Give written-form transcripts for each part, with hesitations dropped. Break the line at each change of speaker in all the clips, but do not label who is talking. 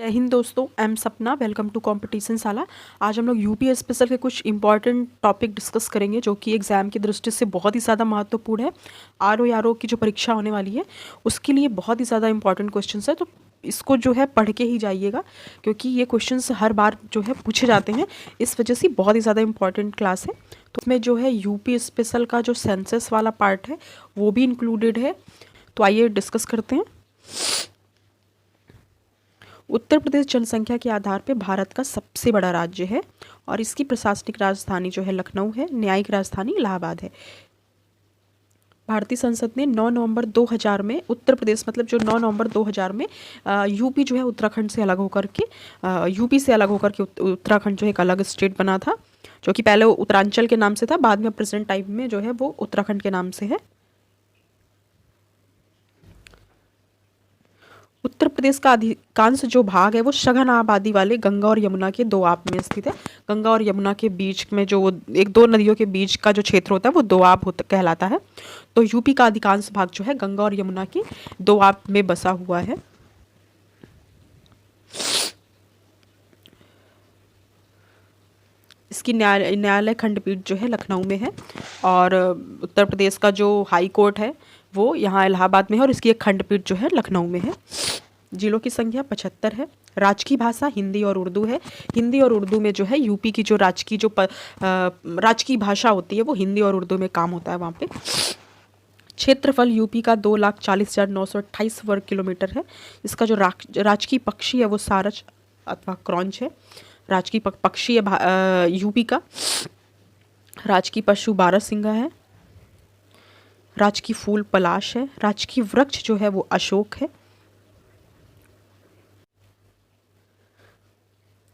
जय हिंद दोस्तों, I am सपना। वेलकम टू कंपटीशन शाला। आज हम लोग यूपी स्पेशल के कुछ इंपॉर्टेंट टॉपिक डिस्कस करेंगे जो कि एग्ज़ाम की दृष्टि से बहुत ही ज़्यादा महत्वपूर्ण है। आर ओ की जो परीक्षा होने वाली है उसके लिए बहुत ही ज़्यादा इंपॉर्टेंट क्वेश्चंस है, तो इसको जो है पढ़ के ही जाइएगा क्योंकि ये क्वेश्चंस हर बार जो है पूछे जाते हैं। इस वजह से बहुत ही ज़्यादा इंपॉर्टेंट क्लास है। तो उसमें जो है यूपी स्पेशल का जो सेंसस वाला पार्ट है वो भी इंक्लूडेड है। तो आइए डिस्कस करते हैं। उत्तर प्रदेश जनसंख्या के आधार पर भारत का सबसे बड़ा राज्य है और इसकी प्रशासनिक राजधानी जो है लखनऊ है, न्यायिक राजधानी इलाहाबाद है। भारतीय संसद ने 9 नवंबर 2000 में उत्तर प्रदेश मतलब जो 9 नवंबर 2000 में यूपी जो है उत्तराखंड से अलग होकर के यूपी से अलग होकर के उत्तराखंड जो है एक अलग स्टेट बना था, जो कि पहले उत्तरांचल के नाम से था, बाद में प्रेजेंट टाइम में जो है वो उत्तराखंड के नाम से है। उत्तर प्रदेश का अधिकांश जो भाग है वो सघन आबादी वाले गंगा और यमुना के दोआब में स्थित है। गंगा और यमुना के बीच में जो एक दो नदियों के बीच का जो क्षेत्र होता है वो दोआब कहलाता है। तो यूपी का अधिकांश भाग जो है गंगा और यमुना के दोआब में बसा हुआ है। इसकी न्यायालय खंडपीठ जो है लखनऊ में है और उत्तर प्रदेश का जो हाई कोर्ट है वो यहाँ इलाहाबाद में है और इसकी एक खंडपीठ जो है लखनऊ में है। जिलों की संख्या 75 है। राजकीय भाषा हिंदी और उर्दू है। हिंदी और उर्दू में जो है यूपी की जो राजकीय भाषा होती है वो हिंदी और उर्दू में काम होता है वहाँ पे। क्षेत्रफल यूपी का 2,40,928 वर्ग किलोमीटर है। इसका जो राजकीय पक्षी है वो सारस अथवा क्रॉन्च है। राजकीय पक्षी है यूपी का। राजकीय पशु बारहसिंगा है। राजकीय फूल पलाश है। राजकीय वृक्ष जो है वो अशोक है।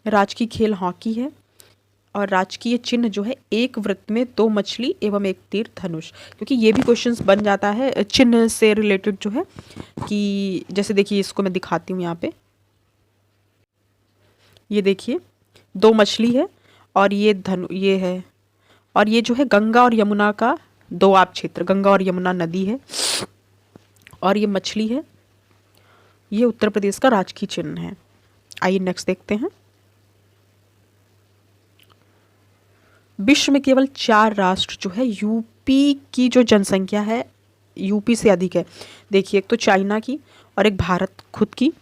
राजकीय खेल हॉकी है और राजकीय चिन्ह जो है एक वृत्त में 2 मछली एवं एक तीर धनुष, क्योंकि ये भी क्वेश्चंस बन जाता है चिन्ह से रिलेटेड जो है कि जैसे देखिए इसको मैं दिखाती हूँ यहाँ पे। ये देखिए 2 मछली है और ये है और ये जो है गंगा और यमुना का दोआब क्षेत्र, गंगा और यमुना नदी है और ये मछली है। ये उत्तर प्रदेश का राजकीय चिन्ह है। आइए नेक्स्ट देखते हैं। विश्व में केवल 4 राष्ट्र जो है यूपी की जो जनसंख्या है यूपी से अधिक है। देखिए एक तो चाइना की और एक भारत खुद की,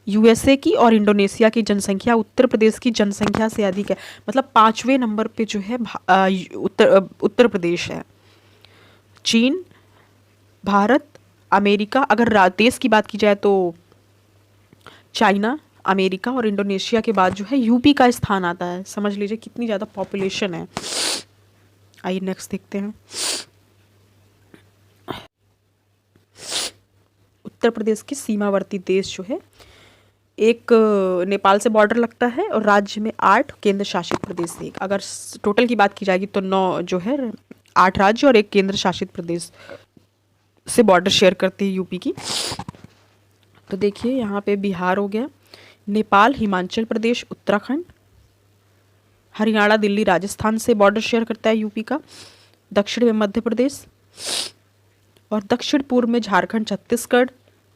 यूएसए की और इंडोनेशिया की जनसंख्या उत्तर प्रदेश की जनसंख्या से अधिक है। मतलब 5वें नंबर पे जो है उत्तर प्रदेश है। चीन, भारत, अमेरिका, अगर देश की बात की जाए तो चाइना, अमेरिका और इंडोनेशिया के बाद जो है यूपी का स्थान आता है। समझ लीजिए कितनी ज़्यादा पॉपुलेशन है। आइए नेक्स्ट देखते हैं। उत्तर प्रदेश के सीमावर्ती देश जो है एक नेपाल से बॉर्डर लगता है और राज्य में 8, केंद्र शासित प्रदेश से 1। अगर टोटल की बात की जाएगी तो 9 जो है 8 राज्य और एक केंद्र शासित प्रदेश से बॉर्डर शेयर करती है यूपी की। तो देखिए यहाँ पे बिहार हो गया, नेपाल, हिमाचल प्रदेश, उत्तराखंड, हरियाणा, दिल्ली, राजस्थान से बॉर्डर शेयर करता है यूपी का। दक्षिण में मध्य प्रदेश और दक्षिण पूर्व में झारखंड, छत्तीसगढ़,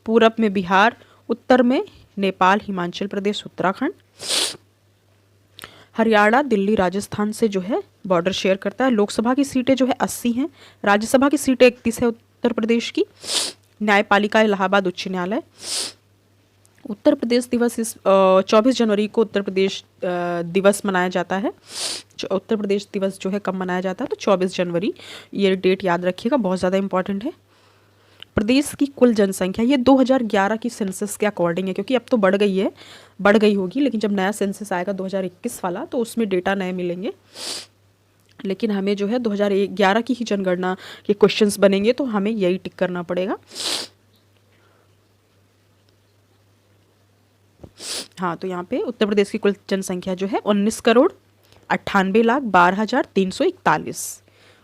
पूरब में बिहार, उत्तर में नेपाल, हिमाचल प्रदेश, उत्तराखंड। हरियाणा, दिल्ली, राजस्थान से जो है बॉर्डर शेयर करता है। लोकसभा की सीटें जो है 80 हैं। राज्यसभा की सीटें 31 है उत्तर प्रदेश की। न्यायपालिका इलाहाबाद उच्च न्यायालय। उत्तर प्रदेश दिवस इस 24 जनवरी को उत्तर प्रदेश दिवस मनाया जाता है। उत्तर प्रदेश दिवस जो है कब मनाया जाता है तो 24 जनवरी। ये डेट याद रखिएगा, बहुत ज़्यादा इंपॉर्टेंट है। प्रदेश की कुल जनसंख्या ये 2011 की सेंसस के अकॉर्डिंग है, क्योंकि अब तो बढ़ गई होगी, लेकिन जब नया सेंसस आएगा 2021 वाला तो उसमें डेटा नए मिलेंगे। लेकिन हमें जो है 2011 की ही जनगणना के क्वेश्चंस बनेंगे तो हमें यही टिक करना पड़ेगा। हाँ, तो यहाँ पे उत्तर प्रदेश की कुल जनसंख्या जो है 19,98,12,341।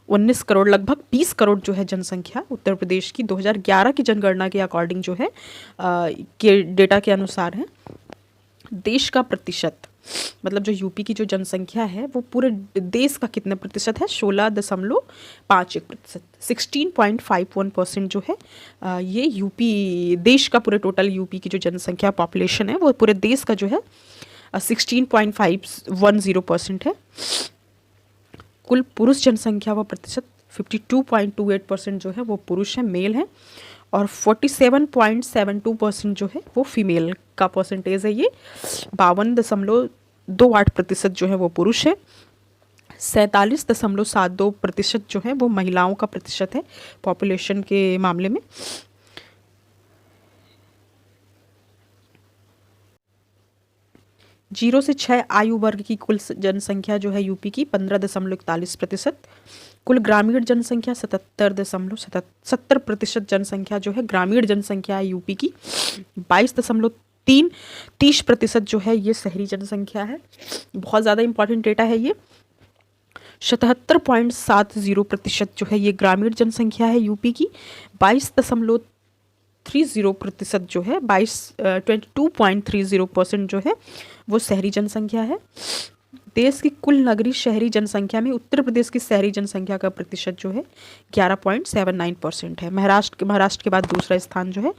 19 करोड़, लगभग 20 करोड़ जो है जनसंख्या उत्तर प्रदेश की 2011 की जनगणना के अकॉर्डिंग जो है के डेटा के अनुसार है। देश का प्रतिशत मतलब जो यूपी की जो जनसंख्या है वो पूरे देश का कितने प्रतिशत है, 16.51%, 16.51% जो है ये यूपी देश का, पूरे टोटल यूपी की जो जनसंख्या पॉपुलेशन है वो पूरे देश का जो है 16.510% है। कुल पुरुष जनसंख्या व प्रतिशत 52.28% जो है वो पुरुष है, मेल है, और 47.72% जो है वो फीमेल का परसेंटेज है। ये 52.28% जो है वो पुरुष है, 47.72% जो है वो महिलाओं का प्रतिशत है पॉपुलेशन के मामले में। जीरो से 6 आयु वर्ग की कुल जनसंख्या जो है यूपी की 15.41%, कुल ग्रामीण जनसंख्या 77.70% जनसंख्या जो है ग्रामीण जनसंख्या है यूपी की, 22.30% जो है ये शहरी जनसंख्या है। बहुत ज़्यादा इंपॉर्टेंट डेटा है ये। 77.70% जो है ये ग्रामीण जनसंख्या है यूपी की, 22.30% जो है 22.30% जो है वो शहरी जनसंख्या है। देश की कुल नगरीय शहरी जनसंख्या में उत्तर प्रदेश की शहरी जनसंख्या का प्रतिशत जो है 11.79% है। महाराष्ट्र के बाद दूसरा स्थान जो है।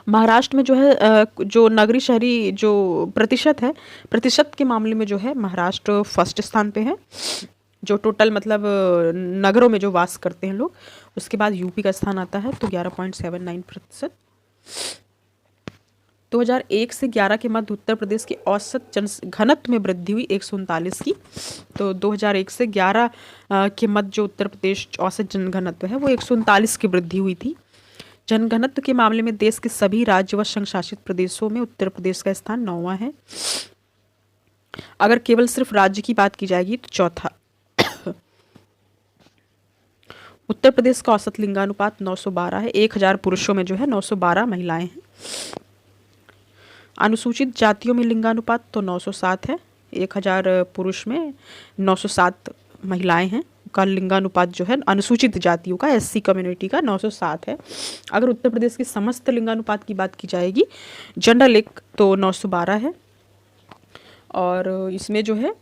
महाराष्ट्र में जो है जो नगरीय शहरी जो प्रतिशत है, प्रतिशत के मामले में जो है महाराष्ट्र फर्स्ट स्थान पे है, जो टोटल मतलब नगरों में जो वास करते हैं लोग। उसके बाद यूपी का स्थान आता है तो 11.79%। 2001 से 11 के मध्य उत्तर प्रदेश की औसत जन घनत्व में वृद्धि हुई 139 की। तो 2001 से 11 के मध्य जो उत्तर प्रदेश औसत जनघनत्व है वो 139 की वृद्धि हुई थी। जनघनत्व के मामले में देश के सभी राज्य व संघ शासित प्रदेशों में उत्तर प्रदेश का स्थान 9वां है। अगर केवल सिर्फ राज्य की बात की जाएगी तो चौथा। उत्तर प्रदेश का औसत लिंगानुपात 912 है, 1000 पुरुषों में जो है 912 महिलाएं हैं। अनुसूचित जातियों में लिंगानुपात तो 907 है, 1000 पुरुष में 907 महिलाएं हैं का लिंगानुपात जो है अनुसूचित जातियों का, एससी कम्युनिटी का 907 है। अगर उत्तर प्रदेश के समस्त लिंगानुपात की बात की जाएगी जनरल एक तो 912 है, और इसमें जो है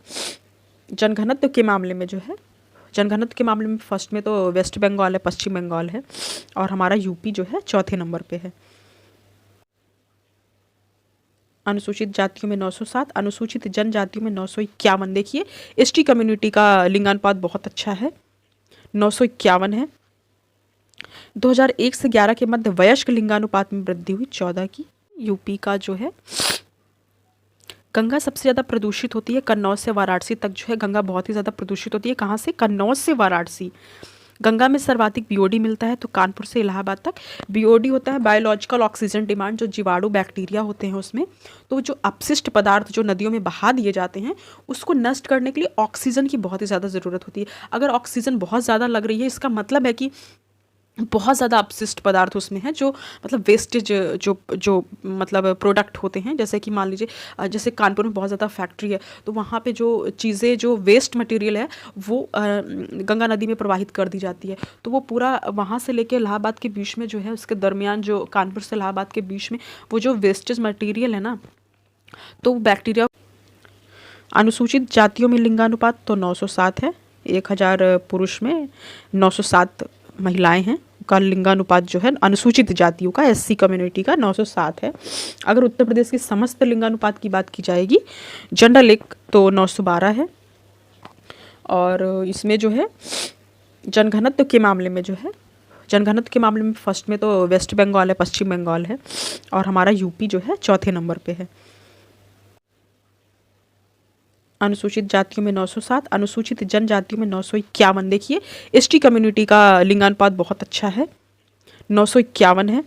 जनघनत्व के मामले में जो है, जनघनत्व के मामले में फर्स्ट में तो वेस्ट बंगाल है, पश्चिम बंगाल है, और हमारा यूपी जो है चौथे नंबर पे है। अनुसूचित जातियों में 907, अनुसूचित जनजातियों में 951। देखिए एसटी कम्युनिटी का लिंगानुपात बहुत अच्छा है, 951 है। 2001 से 11 के मध्य वयस्क लिंगानुपात में वृद्धि हुई 14 की। यूपी का जो है गंगा सबसे ज़्यादा प्रदूषित होती है कन्नौज से वाराणसी तक जो है गंगा बहुत ही ज़्यादा प्रदूषित होती है। कहाँ से? कन्नौज से वाराणसी। गंगा में सर्वाधिक बीओडी मिलता है तो कानपुर से इलाहाबाद तक। बीओडी होता है बायोलॉजिकल ऑक्सीजन डिमांड, जो जीवाणु बैक्टीरिया होते हैं उसमें, तो जो अपशिष्ट पदार्थ जो नदियों में बहा दिए जाते हैं उसको नष्ट करने के लिए ऑक्सीजन की बहुत ही ज़्यादा ज़रूरत होती है। अगर ऑक्सीजन बहुत ज़्यादा लग रही है इसका मतलब है कि बहुत ज़्यादा अपशिष्ट पदार्थ उसमें है, जो मतलब वेस्टेज जो मतलब प्रोडक्ट होते हैं। जैसे कि मान लीजिए जैसे कानपुर में बहुत ज़्यादा फैक्ट्री है तो वहाँ पे जो चीज़ें जो वेस्ट मटेरियल है वो गंगा नदी में प्रवाहित कर दी जाती है, तो वो पूरा वहाँ से लेके इलाहाबाद के बीच में जो है उसके दरमियान जो कानपुर से इलाहाबाद के बीच में वो जो वेस्टेज मटेरियल है ना, तो बैक्टीरिया। अनुसूचित जातियों में लिंगानुपात तो 907 है, 1000 पुरुष में 907 महिलाएं हैं का लिंगानुपात जो है अनुसूचित जातियों का, एससी कम्युनिटी का 907 है। अगर उत्तर प्रदेश के समस्त लिंगानुपात की बात की जाएगी जनरल एक तो 912 है, और इसमें जो है जनघनत्व के मामले में जो है, जनघनत्व के मामले में फर्स्ट में तो वेस्ट बंगाल है, पश्चिम बंगाल है, और हमारा यूपी जो है चौथे नंबर पे है। अनुसूचित जातियों में 907, अनुसूचित जनजातियों में 951। देखिए एसटी कम्युनिटी का लिंगानुपात बहुत अच्छा है, 951 है।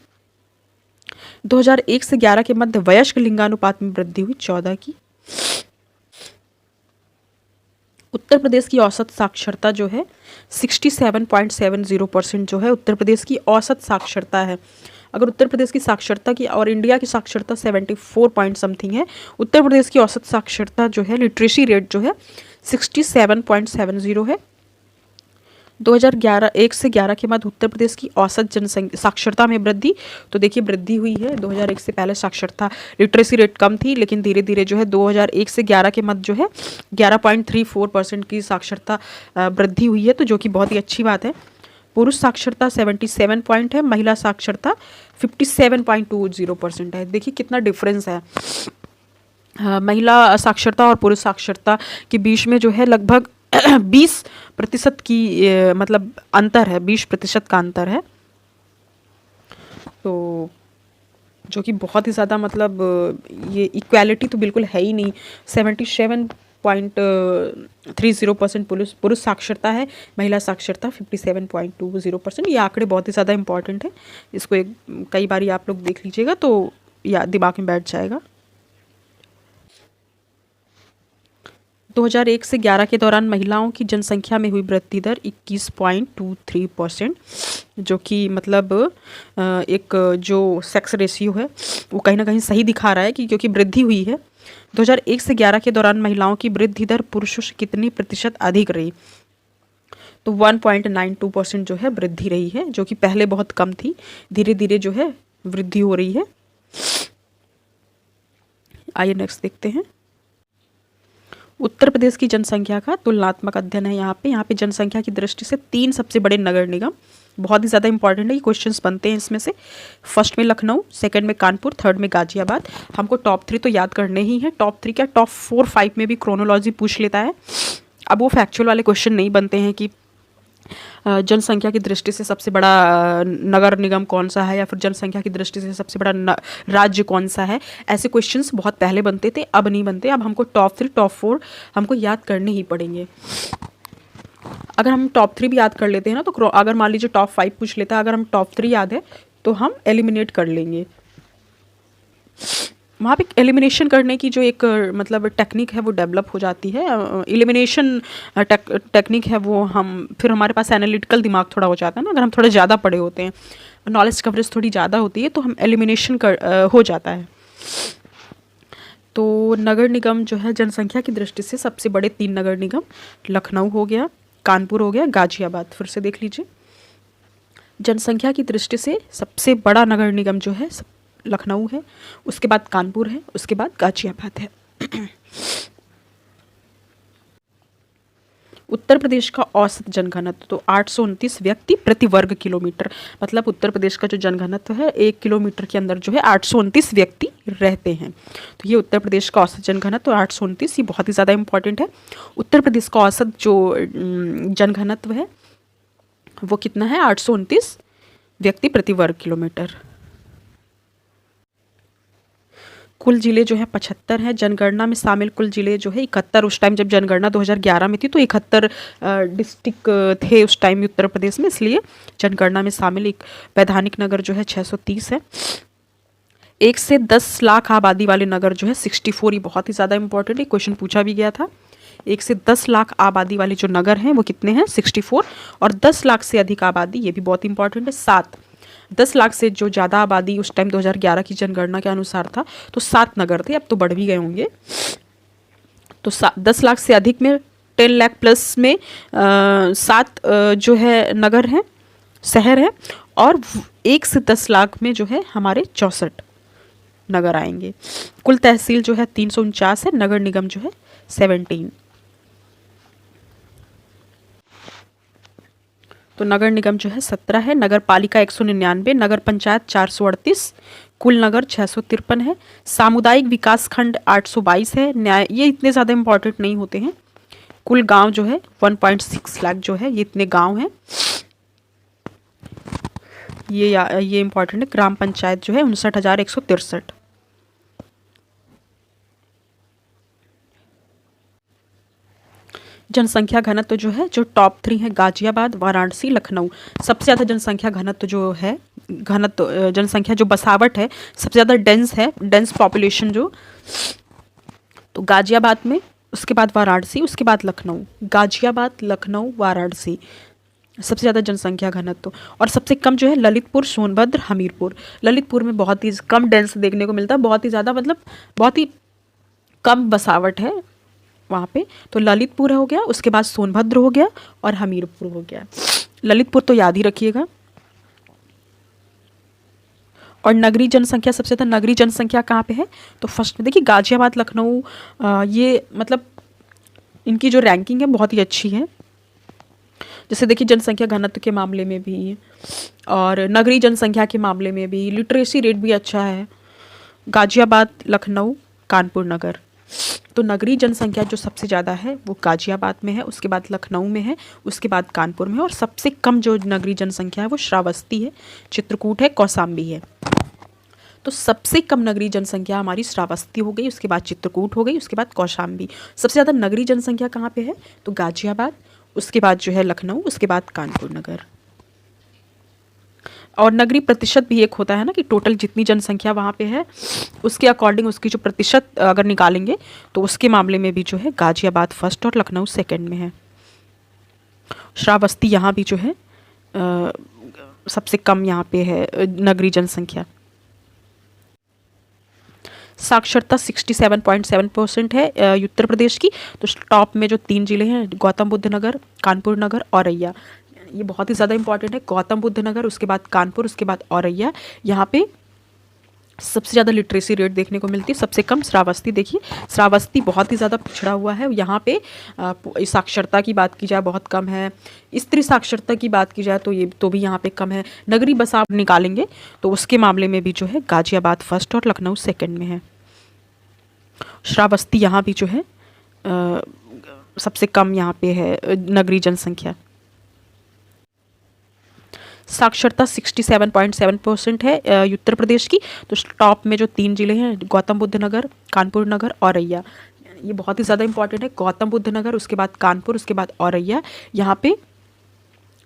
2001 से 11 के मध्य वयस्क लिंगानुपात में वृद्धि हुई 14 की। उत्तर प्रदेश की औसत साक्षरता जो है 67.70% जो है उत्तर प्रदेश की औसत साक्षरता है। अगर उत्तर प्रदेश की साक्षरता की और इंडिया की साक्षरता 74 पॉइंट समथिंग है, उत्तर प्रदेश की औसत साक्षरता जो है लिटरेसी रेट जो है 67.70 है। 2011 1 से 11 के बाद उत्तर प्रदेश की औसत जनसंख्या साक्षरता में वृद्धि। तो देखिए वृद्धि हुई है। 2001 से पहले साक्षरता लिटरेसी रेट कम थी, लेकिन धीरे धीरे जो है 2001 से 11 के मध्य जो है 11.34% की साक्षरता वृद्धि हुई है, तो जो कि बहुत ही अच्छी बात है। पुरुष साक्षरता 77 पॉइंट है, महिला साक्षरता 57.20% है। देखिए कितना डिफरेंस है। महिला साक्षरता और पुरुष साक्षरता के बीच में जो है लगभग 20% की मतलब अंतर है, 20% का अंतर है। तो जो कि बहुत ही ज़्यादा मतलब ये इक्वालिटी तो बिल्कुल है ही नहीं। 77.30% पुरुष साक्षरता है, महिला साक्षरता 57.20%। ये आंकड़े बहुत ही ज़्यादा इंपॉर्टेंट है। इसको कई बार आप लोग देख लीजिएगा तो या दिमाग में बैठ जाएगा। 2001 से 11 के दौरान महिलाओं की जनसंख्या में हुई वृद्धि दर 21.23%, जो कि मतलब एक जो सेक्स रेशियो है वो कहीं ना कहीं सही दिखा रहा है कि क्योंकि वृद्धि हुई है। 2001 से 11 के दौरान महिलाओं की वृद्धि दर पुरुषों से कितनी प्रतिशत अधिक रही? तो 1.92% जो है वृद्धि रही है, जो कि पहले बहुत कम थी। धीरे धीरे जो है वृद्धि हो रही है। आइए नेक्स्ट देखते हैं। उत्तर प्रदेश की जनसंख्या का तुलनात्मक अध्ययन है। यहाँ पे जनसंख्या की दृष्टि से 3 सबसे बड़े नगर निगम बहुत ही ज़्यादा इंपॉर्टेंट है। ये क्वेश्चंस बनते हैं इसमें से। फर्स्ट में लखनऊ, सेकंड में कानपुर, थर्ड में गाजियाबाद। हमको टॉप 3 तो याद करने ही है। टॉप 3 क्या, टॉप 4 5 में भी क्रोनोलॉजी पूछ लेता है। अब वो फैक्चुअल वाले क्वेश्चन नहीं बनते हैं कि जनसंख्या की दृष्टि से सबसे बड़ा नगर निगम कौन सा है, या फिर जनसंख्या की दृष्टि से सबसे बड़ा राज्य कौन सा है। ऐसे क्वेश्चंस बहुत पहले बनते थे, अब नहीं बनते। अब हमको टॉप 3 टॉप 4 हमको याद करने ही पड़ेंगे। अगर हम टॉप 3 भी याद कर लेते हैं ना, तो अगर मान लीजिए टॉप 5 पूछ लेता है, अगर हम टॉप 3 याद है तो हम एलिमिनेट कर लेंगे। वहाँ पे एलिमिनेशन करने की जो एक मतलब टेक्निक है वो डेवलप हो जाती है। एलिमिनेशन टेक्निक है वो हम फिर हमारे पास एनालिटिकल दिमाग थोड़ा हो जाता है ना। अगर हम थोड़ा ज़्यादा पढ़े होते हैं, नॉलेज कवरेज थोड़ी ज़्यादा होती है, तो हम एलिमिनेशन हो जाता है। तो नगर निगम जो है जनसंख्या की दृष्टि से सबसे बड़े 3 नगर निगम लखनऊ हो गया, कानपुर हो गया, गाजियाबाद। फिर से देख लीजिए, जनसंख्या की दृष्टि से सबसे बड़ा नगर निगम जो है लखनऊ है, उसके बाद कानपुर है, उसके बाद गाजियाबाद है। उत्तर प्रदेश का औसत जनघनत्व तो 829 व्यक्ति प्रति वर्ग किलोमीटर। मतलब उत्तर प्रदेश का जो जनघनत्व है 1 किलोमीटर के अंदर जो है 829 व्यक्ति रहते हैं। तो ये उत्तर प्रदेश का औसत जनघनत्व 829, ये बहुत ही ज़्यादा इंपॉर्टेंट है। उत्तर प्रदेश का औसत जो जनघनत्व है वो कितना है? 829 व्यक्ति प्रति वर्ग किलोमीटर। कुल जिले जो है 75 हैं। जनगणना में शामिल कुल जिले जो है 71। उस टाइम जब जनगणना 2011 में थी तो 71 डिस्ट्रिक्ट थे उस टाइम उत्तर प्रदेश में, इसलिए जनगणना में शामिल एक वैधानिक नगर जो है 630 है। 1 से 10 लाख आबादी वाले नगर जो है 64। ये बहुत ही ज़्यादा इंपॉर्टेंट है, क्वेश्चन पूछा भी गया था। 1 से 10 लाख आबादी वाले जो नगर हैं वो कितने हैं? 64। और 10 लाख से अधिक आबादी, ये भी बहुत इंपॉर्टेंट है, 7। 10 लाख से जो ज़्यादा आबादी उस टाइम 2011 की जनगणना के अनुसार था तो 7 नगर थे, अब तो बढ़ भी गए होंगे। तो 10 लाख से अधिक में 10 लाख प्लस में 7 जो है नगर हैं, शहर हैं। और 1 से 10 लाख में जो है हमारे 64 नगर आएंगे। कुल तहसील जो है 349 है, नगर निगम जो है 17। तो नगर निगम जो है 17 है, नगर पालिका 199, नगर पंचायत 438, कुल नगर 653 है। सामुदायिक विकास खंड 822 है। न्याय, ये इतने ज़्यादा इंपॉर्टेंट नहीं होते हैं। कुल गांव जो है 1.6 लाख जो है, ये इतने गांव हैं। ये इंपॉर्टेंट है। ग्राम पंचायत जो है 59,163। जनसंख्या घनत्व जो है, जो टॉप 3 है गाजियाबाद, वाराणसी, लखनऊ। सबसे ज़्यादा जनसंख्या घनत्व जो है, जनसंख्या जो बसावट है सबसे ज़्यादा डेंस है, डेंस पॉपुलेशन जो, तो गाजियाबाद में, उसके बाद वाराणसी, उसके बाद लखनऊ। गाजियाबाद, लखनऊ, वाराणसी सबसे ज़्यादा जनसंख्या घनत्व। और सबसे कम जो है ललितपुर, सोनभद्र, हमीरपुर। ललितपुर में बहुत ही कम डेंस देखने को मिलता है, बहुत ही ज़्यादा मतलब बहुत ही कम बसावट है। वहाँ पे। तो ललितपुर हो गया, उसके बाद सोनभद्र हो गया और हमीरपुर हो गया। ललितपुर तो याद ही रखिएगा। और नगरीय जनसंख्या, सबसे ज़्यादा नगरीय जनसंख्या कहाँ पे है? तो फर्स्ट में देखिए गाजियाबाद, लखनऊ, ये मतलब इनकी जो रैंकिंग है बहुत ही अच्छी है। जैसे देखिए जनसंख्या घनत्व के मामले में भी और नगरीय जनसंख्या के मामले में भी, लिटरेसी रेट भी अच्छा है। गाजियाबाद, लखनऊ, कानपुर नगर। तो नगरीय जनसंख्या जो सबसे ज़्यादा है वो गाजियाबाद में है, उसके बाद लखनऊ में है, उसके बाद कानपुर में है, और सबसे कम जो नगरीय जनसंख्या है वो श्रावस्ती है, चित्रकूट है, कौसाम्बी है। तो सबसे कम नगरीय जनसंख्या हमारी श्रावस्ती हो गई, उसके बाद चित्रकूट हो गई, उसके बाद कौशाम्बी। सबसे ज़्यादा नगरीय जनसंख्या कहाँ पे है? तो गाजियाबाद, उसके बाद जो है लखनऊ, उसके बाद कानपुर नगर। और नगरीय प्रतिशत भी एक होता है ना कि टोटल जितनी जनसंख्या वहाँ पे है उसके अकॉर्डिंग उसकी जो प्रतिशत अगर निकालेंगे तो उसके मामले में भी जो है गाजियाबाद फर्स्ट और लखनऊ सेकंड में है। श्रावस्ती यहाँ भी जो है सबसे कम यहाँ पे है नगरीय जनसंख्या। साक्षरता 67.7% है उत्तर प्रदेश की। तो टॉप में जो 3 जिले हैं गौतम बुद्ध नगर, कानपुर नगर, औरैया, ये बहुत ही ज़्यादा इंपॉर्टेंट है। गौतम बुद्ध नगर, उसके बाद कानपुर, उसके बाद औरैया। यहाँ पे सबसे ज़्यादा लिटरेसी रेट देखने को मिलती है, सबसे कम श्रावस्ती। देखिए श्रावस्ती बहुत ही ज़्यादा पिछड़ा हुआ है। यहाँ पे साक्षरता की बात की जाए बहुत कम है, स्त्री साक्षरता की बात की जाए तो ये तो भी यहाँ पे कम है। नगरीय बसाव निकालेंगे तो उसके मामले में भी जो है गाजियाबाद फर्स्ट और लखनऊ सेकंड में है। श्रावस्ती यहाँ भी जो है सबसे कम यहाँ पे है नगरीय जनसंख्या। साक्षरता 67.7% है उत्तर प्रदेश की। तो टॉप में जो 3 जिले हैं गौतम बुद्ध नगर, कानपुर नगर, औरैया, ये बहुत ही ज़्यादा इंपॉर्टेंट है। गौतम बुद्ध नगर, उसके बाद कानपुर, उसके बाद औरैया। यहाँ पे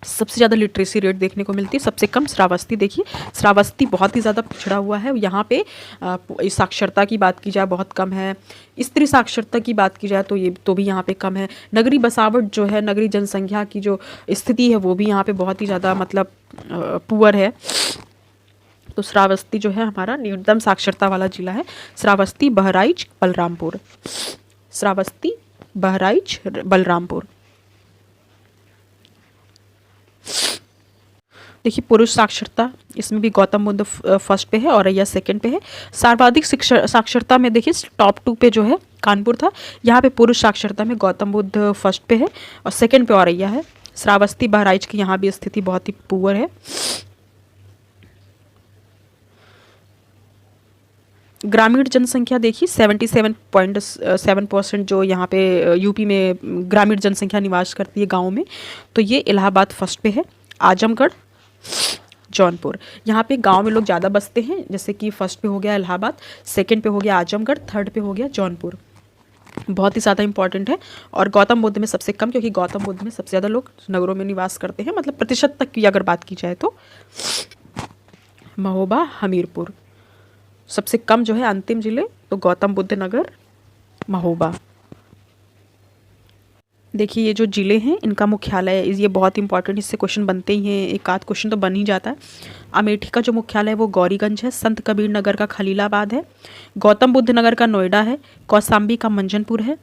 सबसे ज़्यादा लिटरेसी रेट देखने को मिलती है, सबसे कम श्रावस्ती। देखिए श्रावस्ती बहुत ही ज़्यादा पिछड़ा हुआ है। यहाँ पे साक्षरता की बात की जाए बहुत कम है, स्त्री साक्षरता की बात की जाए तो ये तो भी यहाँ पे कम है। नगरीय बसावट जो है, नगरीय जनसंख्या की जो स्थिति है वो भी यहाँ पे बहुत ही ज़्यादा मतलब पुअर है। तो श्रावस्ती जो है हमारा न्यूनतम साक्षरता वाला जिला है। श्रावस्ती, बहराइच, बलरामपुर। श्रावस्ती, बहराइच, बलरामपुर। देखिए पुरुष साक्षरता, इसमें भी गौतम बुद्ध फर्स्ट पे है, औरैया सेकंड पे है। सर्वाधिक साक्षरता में देखिए टॉप 2 पे जो है कानपुर था। यहाँ पे पुरुष साक्षरता में गौतम बुद्ध फर्स्ट पे है और सेकंड पे औरैया है। श्रावस्ती, बहराइच की यहाँ भी स्थिति बहुत ही पुअर है। ग्रामीण जनसंख्या देखिए 77.7% जो यहाँ पे यूपी में ग्रामीण जनसंख्या निवास करती है गाँव में, तो ये इलाहाबाद फर्स्ट पे है। आजमगढ़, जौनपुर, यहाँ पे गांव में लोग ज़्यादा बसते हैं, जैसे कि फर्स्ट पे हो गया इलाहाबाद, सेकंड पे हो गया आजमगढ़, थर्ड पे हो गया जौनपुर। बहुत ही ज़्यादा इंपॉर्टेंट है। और गौतम बुद्ध में सबसे कम, क्योंकि गौतम बुद्ध में सबसे ज़्यादा लोग नगरों में निवास करते हैं, मतलब प्रतिशत तक की अगर बात की जाए तो। महोबा, हमीरपुर, सबसे कम जो है अंतिम जिले तो गौतम बुद्ध नगर, महोबा। देखिए ये जो जिले हैं इनका मुख्यालय, ये बहुत इंपॉर्टेंट, इससे क्वेश्चन बनते ही हैं, एक आध क्वेश्चन तो बन ही जाता है। अमेठी का जो मुख्यालय है वो गौरीगंज है। संत कबीर नगर का खलीलाबाद है। गौतम बुद्ध नगर का नोएडा है। कौसाम्बी का मंजनपुर है।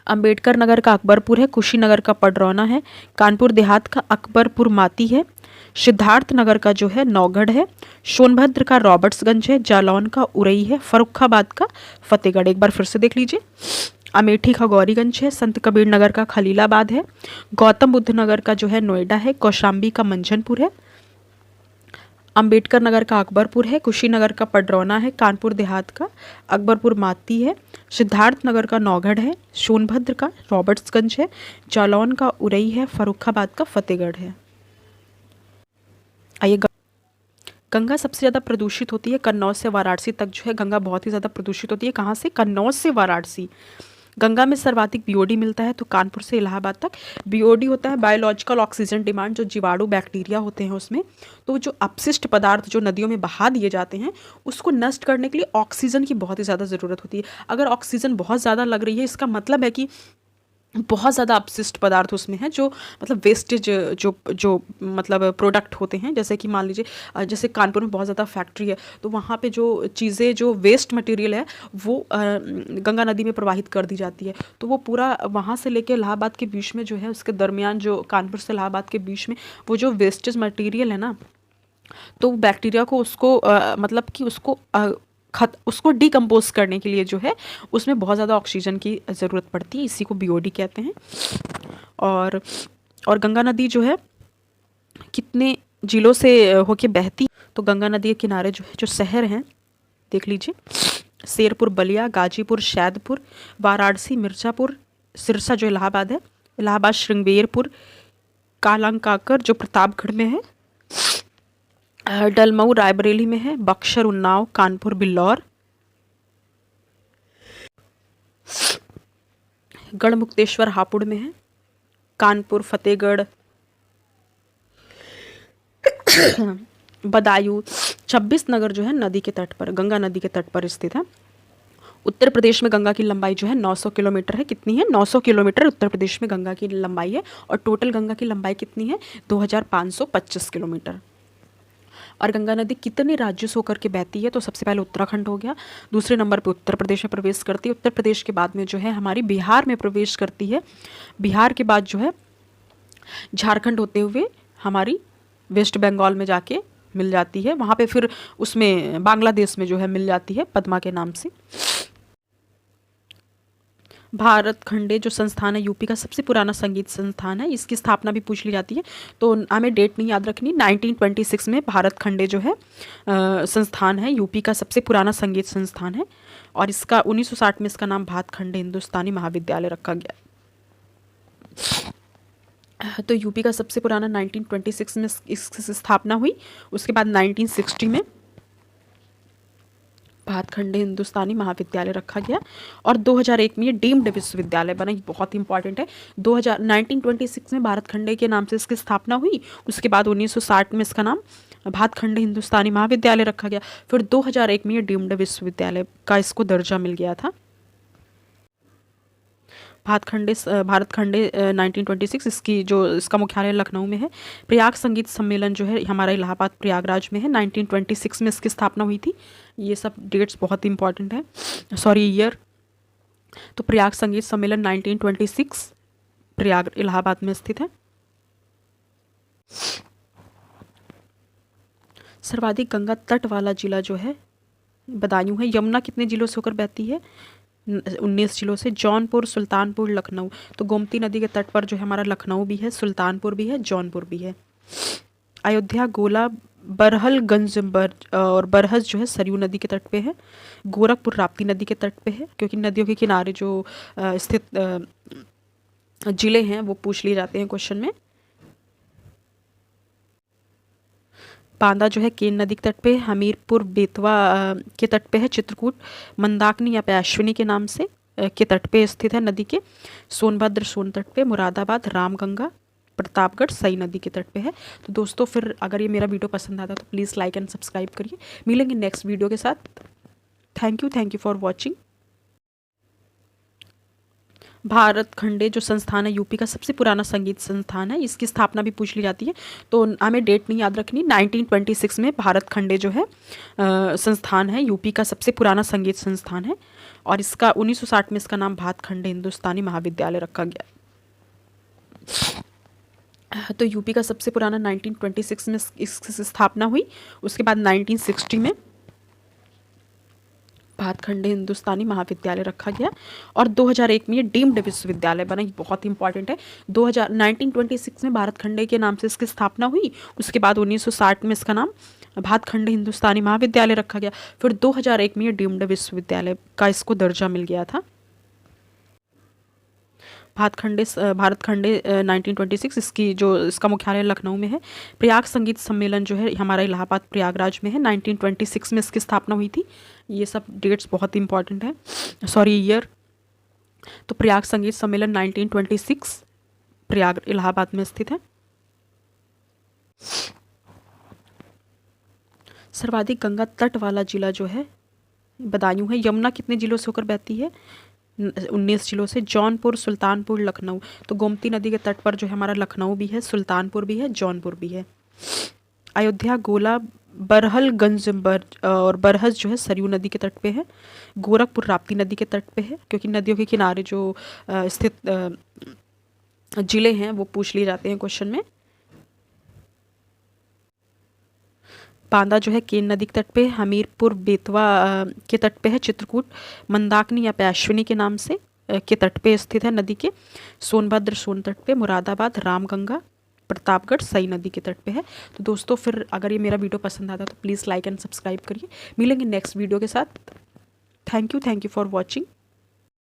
अंबेडकर नगर का अकबरपुर है। कुशीनगर का पडरौना है। कानपुर देहात का अकबरपुर माती है। सिद्धार्थ नगर का जो है नौगढ़ है। सोनभद्र का रॉबर्ट्सगंज है। जालौन का उरई है। फर्रुखाबाद का फतेहगढ़। एक बार फिर से देख लीजिए, अमेठी का गौरीगंज है। संत कबीर नगर का खलीलाबाद है। गौतम बुद्ध नगर का जो है नोएडा है। कौशाम्बी का मंझनपुर है। अंबेडकर नगर का अकबरपुर है। कुशीनगर का पडरौना है। कानपुर देहात का अकबरपुर माती है। सिद्धार्थ नगर का नौगढ़ है। सोनभद्र का रॉबर्ट्सगंज है। जालौन का उरई है। फर्रुखाबाद का फतेहगढ़ है। आइए, गंगा सबसे ज़्यादा प्रदूषित होती है कन्नौज से वाराणसी तक जो है गंगा बहुत ही ज़्यादा प्रदूषित होती है। कहाँ से? कन्नौज से वाराणसी। गंगा में सर्वाधिक बीओडी मिलता है तो कानपुर से इलाहाबाद तक। बीओडी होता है बायोलॉजिकल ऑक्सीजन डिमांड, जो जीवाणु बैक्टीरिया होते हैं उसमें, तो जो अपशिष्ट पदार्थ जो नदियों में बहा दिए जाते हैं उसको नष्ट करने के लिए ऑक्सीजन की बहुत ही ज़्यादा ज़रूरत होती है। अगर ऑक्सीजन बहुत ज़्यादा लग रही है इसका मतलब है कि बहुत ज़्यादा अपशिष्ट पदार्थ उसमें है, जो मतलब वेस्टेज जो जो मतलब प्रोडक्ट होते हैं। जैसे कि मान लीजिए जैसे कानपुर में बहुत ज़्यादा फैक्ट्री है, तो वहाँ पे जो चीज़ें जो वेस्ट मटेरियल है वो गंगा नदी में प्रवाहित कर दी जाती है। तो वो पूरा वहाँ से लेके इलाहाबाद के बीच में जो है, उसके दरमियान जो कानपुर से इलाहाबाद के बीच में वो जो वेस्टेज मटेरियल है ना, तो बैक्टीरिया को उसको मतलब कि उसको उसको डिकम्पोज करने के लिए जो है उसमें बहुत ज़्यादा ऑक्सीजन की ज़रूरत पड़ती है। इसी को बीओडी कहते हैं। और और गंगा नदी जो है कितने जिलों से होके बहती। तो गंगा नदी के किनारे जो है जो शहर हैं देख लीजिए, शेरपुर, बलिया, गाजीपुर, सैदपुर, वाराणसी, मिर्ज़ापुर, सिरसा जो इलाहाबाद है, इलाहाबाद, श्रृंगेरपुर, कालांकाकर जो प्रतापगढ़ में है, डलमऊ रायबरेली में है, बक्सर, उन्नाव, कानपुर, बिल्लौर, गढ़मुक्तेश्वर हापुड़ में है, कानपुर, फतेहगढ़, बदायूं, 26 नगर जो है नदी के तट पर, गंगा नदी के तट पर स्थित है। उत्तर प्रदेश में गंगा की लंबाई जो है 900 किलोमीटर है। कितनी है? 900 किलोमीटर उत्तर प्रदेश में गंगा की लंबाई है। और टोटल गंगा की लंबाई कितनी है? 2525 किलोमीटर। और गंगा नदी कितने राज्यों से होकर के बहती है? तो सबसे पहले उत्तराखंड हो गया, दूसरे नंबर पे उत्तर प्रदेश में प्रवेश करती है, उत्तर प्रदेश के बाद में जो है हमारी बिहार में प्रवेश करती है, बिहार के बाद जो है झारखंड होते हुए हमारी वेस्ट बंगाल में जाके मिल जाती है, वहाँ पे फिर उसमें बांग्लादेश में जो है मिल जाती है पद्मा के नाम से। भारत खंडे जो संस्थान है यूपी का सबसे पुराना संगीत संस्थान है, इसकी स्थापना भी पूछ ली जाती है, तो हमें डेट नहीं याद रखनी। 1926 में भारत खंडे जो है संस्थान है, यूपी का सबसे पुराना संगीत संस्थान है। और इसका 1960 में इसका नाम भारत खंडे हिंदुस्तानी महाविद्यालय रखा गया। तो यूपी का सबसे पुराना 1926 में इसकी स्थापना हुई। उसके बाद 1960 में भारत खंडे हिंदुस्तानी महाविद्यालय रखा गया। और 2001 में ये डीम्ड विश्वविद्यालय बना, ये बहुत इंपॉर्टेंट है। 1926 में भारत खंडे के नाम से इसकी स्थापना हुई। उसके बाद 1960 में इसका नाम भारत खंडे हिंदुस्तानी महाविद्यालय रखा गया। फिर 2001 में ये डीम्ड विश्वविद्यालय का इसको दर्जा मिल गया था। भारत खंडे 1926 इसका मुख्यालय लखनऊ में है। प्रयाग संगीत सम्मेलन जो है हमारा इलाहाबाद प्रयागराज में है, 1926 में इसकी स्थापना हुई थी। ये सब डेट्स बहुत इंपॉर्टेंट है, सॉरी ईयर। तो प्रयाग संगीत सम्मेलन 1926 प्रयाग इलाहाबाद में स्थित है। सर्वाधिक गंगा तट वाला जिला जो है बदायूं है। यमुना कितने जिलों से होकर बहती है? 19 जिलों से। जौनपुर, सुल्तानपुर, लखनऊ। तो गोमती नदी के तट पर जो है हमारा लखनऊ भी है, सुल्तानपुर भी है, जौनपुर भी है। अयोध्या, गोला, बरहलगंज और बरहज जो है सरयू नदी के तट पे है। गोरखपुर राप्ती नदी के तट पे है, क्योंकि नदियों के किनारे जो स्थित जिले हैं वो पूछ लिए जाते हैं क्वेश्चन में। बांदा जो है केन नदी के तट पे, हमीरपुर बेतवा के तट पे है, चित्रकूट मंदाकिनी या अश्विनी के नाम से के तट पे स्थित है नदी के। सोनभद्र सोन तट पे, मुरादाबाद रामगंगा प्रतापगढ़ सई नदी के तट पे है। तो दोस्तों फिर अगर ये मेरा वीडियो पसंद आता है तो प्लीज़ लाइक एंड सब्सक्राइब करिए। मिलेंगे नेक्स्ट वीडियो के साथ। Thank you for watching. Bharat खंडे जो संस्थान है यूपी का सबसे पुराना संगीत संस्थान है, इसकी स्थापना भी पूछ ली जाती है, तो हमें डेट नहीं याद रखनी। 1926 में भारत खंडे जो है संस्थान है, यूपी का सबसे पुराना संगीत संस्थान है। और इसका 1960 में इसका नाम भारत खंडे हिंदुस्तानी महाविद्यालय रखा गया। तो यूपी का सबसे पुराना 1926 में इसकी स्थापना हुई। उसके बाद 1960 में भारत खंडे हिंदुस्तानी महाविद्यालय रखा गया। और 2001 में ये डीम्ड विश्वविद्यालय बना, ये बहुत इंपॉर्टेंट है। 1926 में भारत खंडे के नाम से इसकी स्थापना हुई। उसके बाद 1960 में इसका नाम भारत खंडे हिंदुस्तानी महाविद्यालय रखा गया। फिर 2001 में ये डीम्ड विश्वविद्यालय का इसको दर्जा मिल गया था। भारत खंडे 1926 इसका मुख्यालय लखनऊ में है। प्रयाग संगीत सम्मेलन जो है हमारा इलाहाबाद प्रयागराज में है, 1926 में इसकी स्थापना हुई थी। ये सब डेट्स बहुत इंपॉर्टेंट है, सॉरी ईयर। तो प्रयाग संगीत सम्मेलन 1926 प्रयाग इलाहाबाद में स्थित है। सर्वाधिक गंगा तट वाला जिला जो है बदायूं है। यमुना कितने जिलों से होकर बहती है? 19 जिलों से। जौनपुर, सुल्तानपुर, लखनऊ। तो गोमती नदी के तट पर जो है हमारा लखनऊ भी है, सुल्तानपुर भी है, जौनपुर भी है। अयोध्या, गोला, बरहलगंज और बरहज जो है सरयू नदी के तट पे है। गोरखपुर राप्ती नदी के तट पे है, क्योंकि नदियों के किनारे जो स्थित जिले हैं वो पूछ लिए जाते हैं क्वेश्चन में। बांदा जो है केन नदी के तट पे। हमीरपुर बेतवा के तट पे है। चित्रकूट मंदाकिनी या पैश्विनी के नाम से के तट पे स्थित है नदी के। सोनभद्र सोन तट पे। मुरादाबाद रामगंगा प्रतापगढ़ सई नदी के तट पे है। तो दोस्तों फिर अगर ये मेरा वीडियो पसंद आता है तो प्लीज़ लाइक एंड सब्सक्राइब करिए। मिलेंगे नेक्स्ट वीडियो के साथ। Thank you for watching.